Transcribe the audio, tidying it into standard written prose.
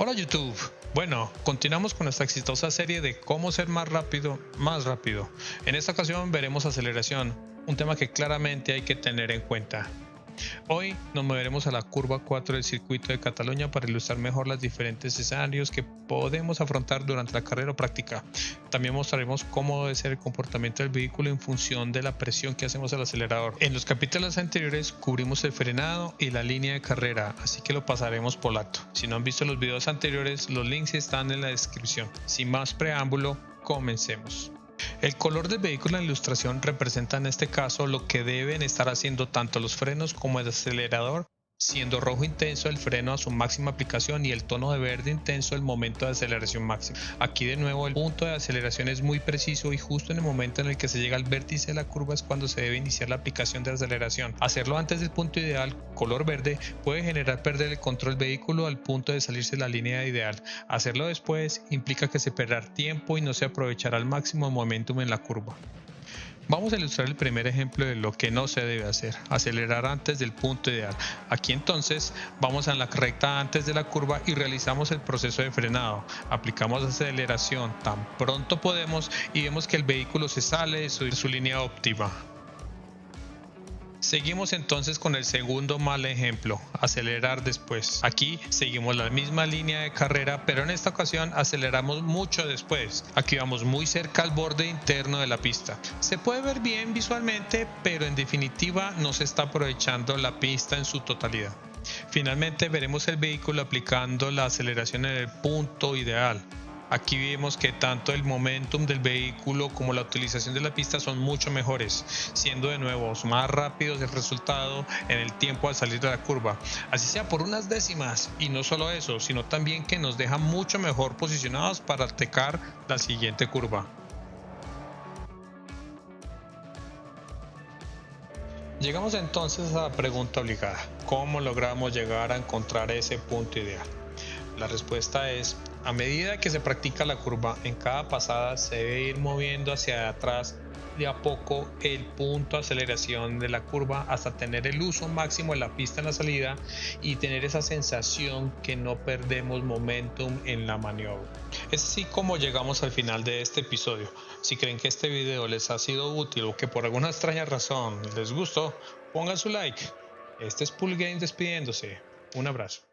Hola YouTube. Bueno, continuamos con nuestra exitosa serie de cómo ser más rápido, más rápido. En esta ocasión veremos aceleración, un tema que claramente hay que tener en cuenta. Hoy nos moveremos a la curva 4 del circuito de Cataluña para ilustrar mejor los diferentes escenarios que podemos afrontar durante la carrera práctica. También mostraremos cómo debe ser el comportamiento del vehículo en función de la presión que hacemos al acelerador. En los capítulos anteriores cubrimos el frenado y la línea de carrera, así que lo pasaremos por alto. Si no han visto los videos anteriores, los links están en la descripción. Sin más preámbulo, comencemos. El color del vehículo en la ilustración representa en este caso lo que deben estar haciendo tanto los frenos como el acelerador, siendo rojo intenso el freno a su máxima aplicación y el tono de verde intenso el momento de aceleración máxima. Aquí de nuevo el punto de aceleración es muy preciso y justo en el momento en el que se llega al vértice de la curva es cuando se debe iniciar la aplicación de aceleración. Hacerlo antes del punto ideal, color verde, puede generar perder el control del vehículo al punto de salirse de la línea ideal. Hacerlo después implica que se perderá tiempo y no se aprovechará al máximo el momentum en la curva. Vamos a ilustrar el primer ejemplo de lo que no se debe hacer, acelerar antes del punto ideal. Aquí entonces vamos a la recta antes de la curva y realizamos el proceso de frenado. Aplicamos aceleración tan pronto podemos y vemos que el vehículo se sale de su línea óptima. Seguimos entonces con el segundo mal ejemplo, acelerar después. Aquí seguimos la misma línea de carrera, pero en esta ocasión aceleramos mucho después. Aquí vamos muy cerca al borde interno de la pista. Se puede ver bien visualmente, pero en definitiva no se está aprovechando la pista en su totalidad. Finalmente veremos el vehículo aplicando la aceleración en el punto ideal. Aquí vemos que tanto el momentum del vehículo como la utilización de la pista son mucho mejores, siendo de nuevo más rápidos el resultado en el tiempo al salir de la curva, así sea por unas décimas, y no solo eso, sino también que nos deja mucho mejor posicionados para atacar la siguiente curva. Llegamos entonces a la pregunta obligada: ¿cómo logramos llegar a encontrar ese punto ideal? La respuesta es: a medida que se practica la curva, en cada pasada se debe ir moviendo hacia atrás de a poco el punto de aceleración de la curva hasta tener el uso máximo de la pista en la salida y tener esa sensación que no perdemos momentum en la maniobra. Es así como llegamos al final de este episodio. Si creen que este video les ha sido útil o que por alguna extraña razón les gustó, pongan su like. Este es Pool Games despidiéndose. Un abrazo.